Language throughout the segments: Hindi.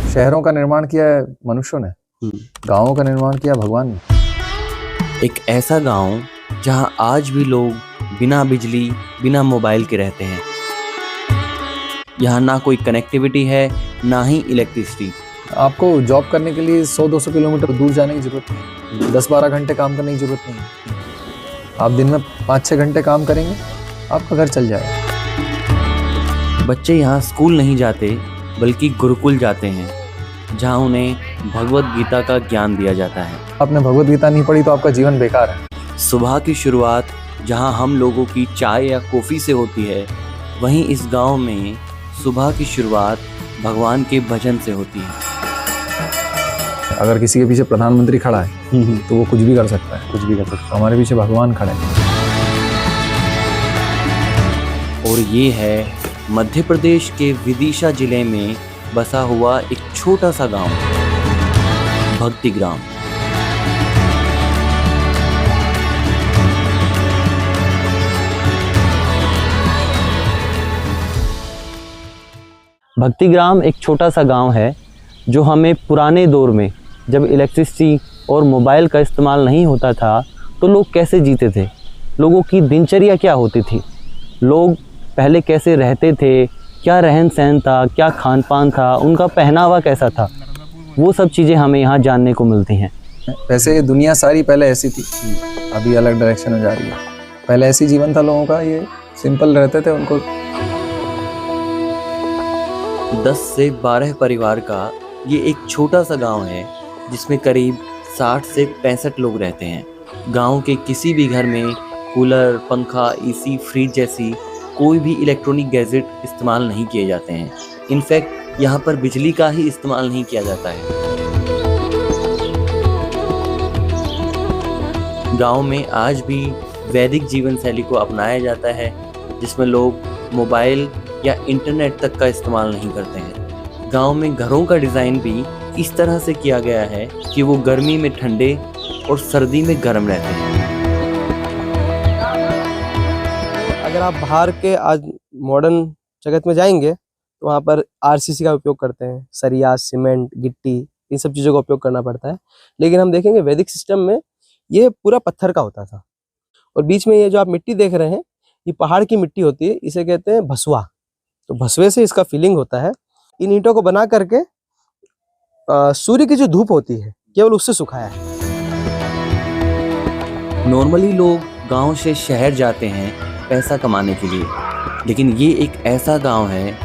शहरों का निर्माण किया है मनुष्यों ने, गांवों का निर्माण किया भगवान ने। एक ऐसा गांव जहां आज भी लोग बिना बिजली, बिना मोबाइल के रहते हैं। यहाँ ना कोई कनेक्टिविटी है, ना ही इलेक्ट्रिसिटी। आपको जॉब करने के लिए 100-200 किलोमीटर दूर जाने की जरूरत नहीं, 10-12 घंटे काम करने की जरूरत नहीं। आप दिन में 5-6 घंटे काम करेंगे, आपका घर चल जाएगा। बच्चे यहाँ स्कूल नहीं जाते, बल्कि गुरुकुल जाते हैं, जहाँ उन्हें भगवत गीता का ज्ञान दिया जाता है। आपने भगवत गीता नहीं पढ़ी तो आपका जीवन बेकार है। सुबह की शुरुआत जहाँ हम लोगों की चाय या कॉफ़ी से होती है, वहीं इस गांव में सुबह की शुरुआत भगवान के भजन से होती है। अगर किसी के पीछे प्रधानमंत्री खड़ा है तो वो कुछ भी कर सकता है, कुछ भी कर सकता है। हमारे पीछे भगवान खड़े हैं। और ये है मध्य प्रदेश के विदिशा जिले में बसा हुआ एक छोटा सा गांव, भक्ति ग्राम। भक्ति ग्राम एक छोटा सा गांव है जो हमें पुराने दौर में, जब इलेक्ट्रिसिटी और मोबाइल का इस्तेमाल नहीं होता था, तो लोग कैसे जीते थे, लोगों की दिनचर्या क्या होती थी, लोग पहले कैसे रहते थे, क्या रहन सहन था, क्या खान पान था, उनका पहनावा कैसा था, वो सब चीज़ें हमें यहाँ जानने को मिलती हैं। वैसे दुनिया सारी पहले ऐसी थी, अभी अलग डायरेक्शन में जा रही है। पहले ऐसी जीवन था लोगों का, ये सिंपल रहते थे। उनको 10 से 12 परिवार का ये एक छोटा सा गांव है, जिसमें करीब 60 से 65 लोग रहते हैं। गांव के किसी भी घर में कूलर, पंखा, एसी, फ्रिज जैसी कोई भी इलेक्ट्रॉनिक गैजेट इस्तेमाल नहीं किए जाते हैं। इनफैक्ट यहाँ पर बिजली का ही इस्तेमाल नहीं किया जाता है। गांव में आज भी वैदिक जीवन शैली को अपनाया जाता है, जिसमें लोग मोबाइल या इंटरनेट तक का इस्तेमाल नहीं करते हैं। गांव में घरों का डिज़ाइन भी इस तरह से किया गया है कि वो गर्मी में ठंडे और सर्दी में गर्म रहते हैं। अगर आप बाहर के आज मॉडर्न जगत में जाएंगे तो वहाँ पर आरसीसी का उपयोग करते हैं, सरिया, सीमेंट, गिट्टी, इन सब चीज़ों का उपयोग करना पड़ता है। लेकिन हम देखेंगे वैदिक सिस्टम में ये पूरा पत्थर का होता था। और बीच में ये जो आप मिट्टी देख रहे हैं, ये पहाड़ की मिट्टी होती है, इसे कहते हैं भसुआ। तो भसवे से इसका फीलिंग होता है। इन ईंटों को बना करके सूर्य की जो धूप होती है, केवल उससे सुखाया है। नॉर्मली लोग गांव से शहर जाते हैं पैसा कमाने के लिए, लेकिन ये एक ऐसा गांव है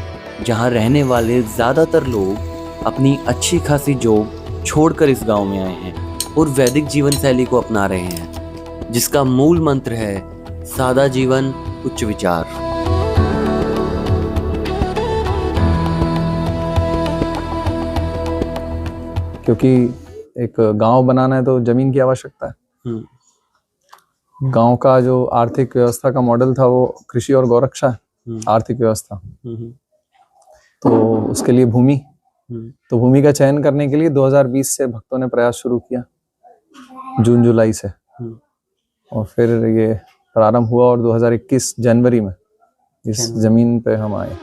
जहां रहने वाले ज़्यादातर लोग अपनी अच्छी खासी जॉब छोड़कर इस गांव में आए हैं और वैदिक जीवन शैली को अपना रहे हैं, जिसका मूल मंत्र है सादा जीवन, उच्च विचार। क्योंकि एक गांव बनाना है तो जमीन की आवश्यकता है। गांव का जो आर्थिक व्यवस्था का मॉडल था वो कृषि और गौरक्षा है, आर्थिक व्यवस्था। तो उसके लिए भूमि, तो भूमि का चयन करने के लिए 2020 से भक्तों ने प्रयास शुरू किया, जून जुलाई से। और फिर ये प्रारंभ हुआ और 2021 जनवरी में इस जमीन पे हम आए।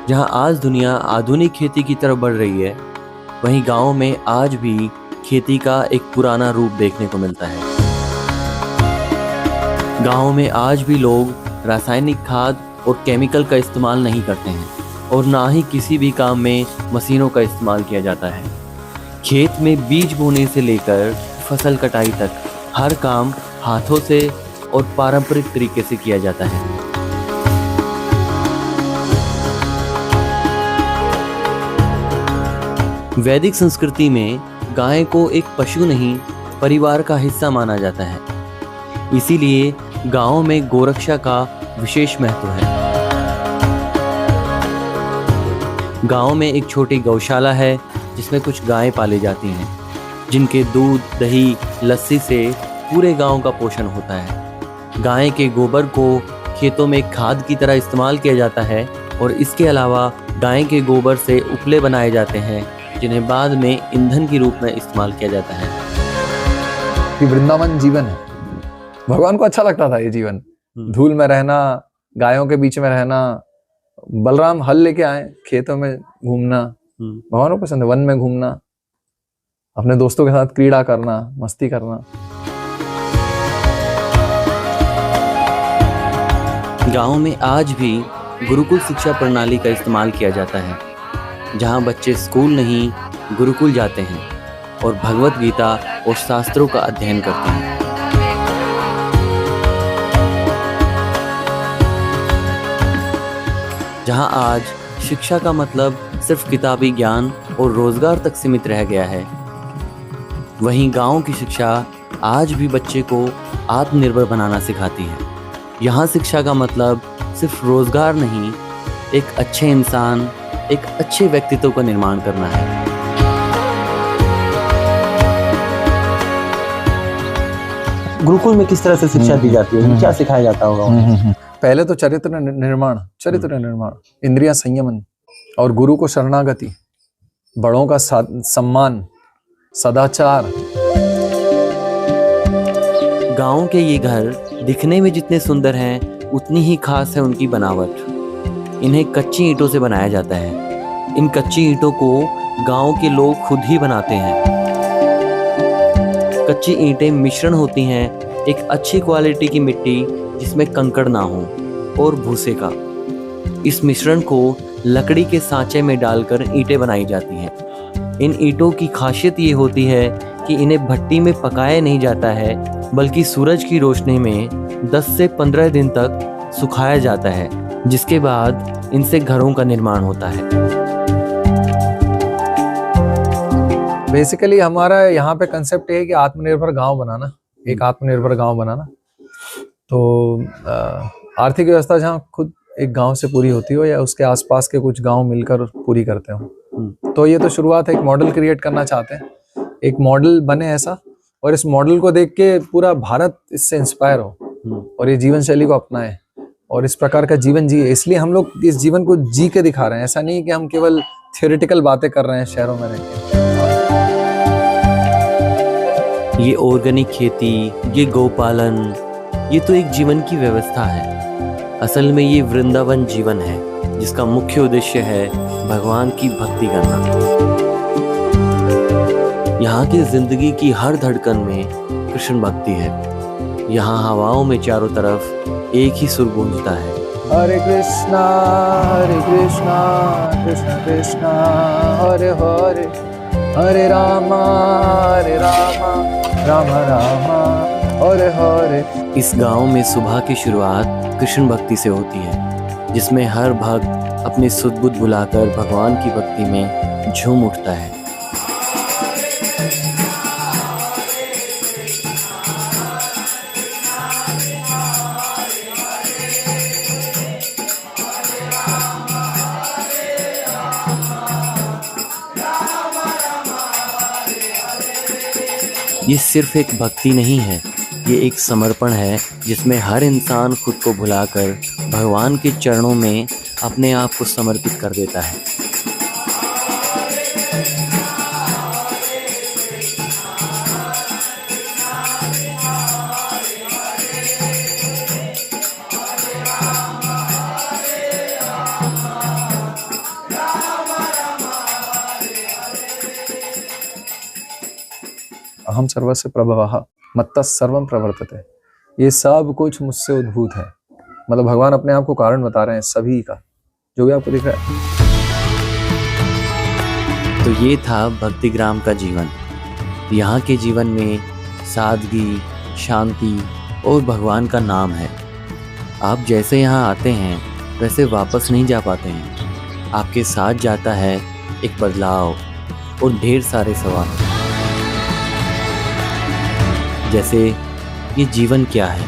जहां आज दुनिया आधुनिक खेती की तरफ बढ़ रही है, वहीं गांव में आज भी खेती का एक पुराना रूप देखने को मिलता है। गांव में आज भी लोग रासायनिक खाद और केमिकल का इस्तेमाल नहीं करते हैं और ना ही किसी भी काम में मशीनों का इस्तेमाल किया जाता है। खेत में बीज बोने से लेकर फसल कटाई तक हर काम हाथों से और पारंपरिक तरीके से किया जाता है। वैदिक संस्कृति में गाय को एक पशु नहीं, परिवार का हिस्सा माना जाता है। इसीलिए गांव में गोरक्षा का विशेष महत्व है। गांव में एक छोटी गौशाला है, जिसमें कुछ गायें पाली जाती हैं, जिनके दूध, दही, लस्सी से पूरे गांव का पोषण होता है। गाय के गोबर को खेतों में खाद की तरह इस्तेमाल किया जाता है और इसके अलावा गाय के गोबर से उपले बनाए जाते हैं, जिन्हें बाद में ईंधन के रूप में इस्तेमाल किया जाता है। ये वृंदावन जीवन है। भगवान को अच्छा लगता था ये जीवन, धूल में रहना, गायों के बीच में रहना, बलराम हल लेके आए, खेतों में घूमना भगवान को पसंद है, वन में घूमना, अपने दोस्तों के साथ क्रीड़ा करना, मस्ती करना। गांव में आज भी गुरुकुल शिक्षा प्रणाली का इस्तेमाल किया जाता है, जहां बच्चे स्कूल नहीं गुरुकुल जाते हैं और भगवत गीता और शास्त्रों का अध्ययन करते हैं। जहां आज शिक्षा का मतलब सिर्फ किताबी ज्ञान और रोजगार तक सीमित रह गया है, वहीं गांव की शिक्षा आज भी बच्चे को आत्मनिर्भर बनाना सिखाती है। यहाँ शिक्षा का मतलब सिर्फ रोजगार नहीं, एक अच्छे इंसान, एक अच्छे व्यक्तित्व का निर्माण करना है। गुरुकुल में किस तरह से शिक्षा दी जाती है, क्या सिखाया जाता होगा? पहले तो चरित्र निर्माण, इंद्रिय संयमन और गुरु को शरणागति, बड़ों का सम्मान, सदाचार। गांव के ये घर दिखने में जितने सुंदर हैं, उतनी ही खास है उनकी बनावट। इन्हें कच्ची ईंटों से बनाया जाता है। इन कच्ची ईंटों को गांव के लोग खुद ही बनाते हैं। कच्ची ईंटें मिश्रण होती हैं एक अच्छी क्वालिटी की मिट्टी जिसमें कंकड़ ना हो और भूसे का। इस मिश्रण को लकड़ी के सांचे में डालकर ईंटें बनाई जाती हैं। इन ईंटों की खासियत ये होती है कि इन्हें भट्टी में पकाया नहीं जाता है, बल्कि सूरज की रोशनी में 10 से 15 दिन तक सुखाया जाता है, जिसके बाद इनसे घरों का निर्माण होता है। बेसिकली हमारा यहाँ पे कंसेप्ट है कि आत्मनिर्भर गांव बनाना, एक आत्मनिर्भर गांव बनाना। तो आर्थिक व्यवस्था जहाँ खुद एक गांव से पूरी होती हो या उसके आसपास के कुछ गांव मिलकर पूरी करते हो। तो ये तो शुरुआत है, एक मॉडल क्रिएट करना चाहते हैं, एक मॉडल बने ऐसा, और इस मॉडल को देख के पूरा भारत इससे इंस्पायर हो और ये जीवन शैली को अपनाए और इस प्रकार का जीवन जिए। इसलिए हम लोग इस जीवन को जी के दिखा रहे हैं। ऐसा नहीं कि हम केवल थियोरेटिकल बातें कर रहे हैं शहरों में रहकर। ये ऑर्गेनिक खेती, ये गौपालन, ये तो एक जीवन की व्यवस्था है। असल में ये वृंदावन जीवन है, जिसका मुख्य उद्देश्य है भगवान की भक्ति करना। यहाँ की जिंदगी की हर धड़कन में कृष्ण भक्ति है। यहाँ हवाओं में चारों तरफ एक ही सुर गूंजता है, हरे कृष्णा कृष्ण कृष्णा हरे हरे, हरे रामा राम राम हरे हरे। इस गांव में सुबह की शुरुआत कृष्ण भक्ति से होती है, जिसमें हर भक्त अपनी सुध बुध बुलाकर भगवान की भक्ति में झूम उठता है। ये सिर्फ एक भक्ति नहीं है, ये एक समर्पण है, जिसमें हर इंसान खुद को भुलाकर भगवान के चरणों में अपने आप को समर्पित कर देता है। अहम सर्वस्य प्रभवः मत्तः सर्वं प्रवर्तते। ये सब कुछ मुझसे उद्भूत है। मतलब भगवान अपने आप को कारण बता रहे हैं सभी का, जो भी आपको दिख रहा है। तो ये था भक्तिग्राम का जीवन। यहाँ के जीवन में सादगी, शांति और भगवान का नाम है। आप जैसे यहाँ आते हैं वैसे वापस नहीं जा पाते हैं। आपके साथ जाता है एक बदलाव और ढेर सारे सवाल, जैसे ये जीवन क्या है।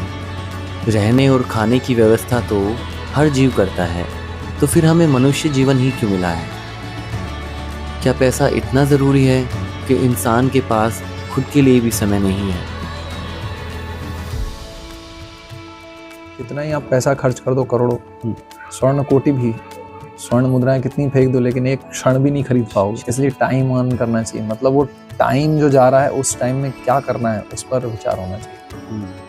रहने और खाने की व्यवस्था तो हर जीव करता है, तो फिर हमें मनुष्य जीवन ही क्यों मिला है? क्या पैसा इतना ज़रूरी है कि इंसान के पास खुद के लिए भी समय नहीं है? कितना ही आप पैसा खर्च कर दो, करोड़ों, स्वर्ण कोटि भी, स्वर्ण मुद्राएं कितनी फेंक दो, लेकिन एक क्षण भी नहीं खरीद पाओगे। इसलिए टाइम अर्न करना चाहिए। मतलब वो टाइम जो जा रहा है, उस टाइम में क्या करना है, उस पर विचार होना चाहिए।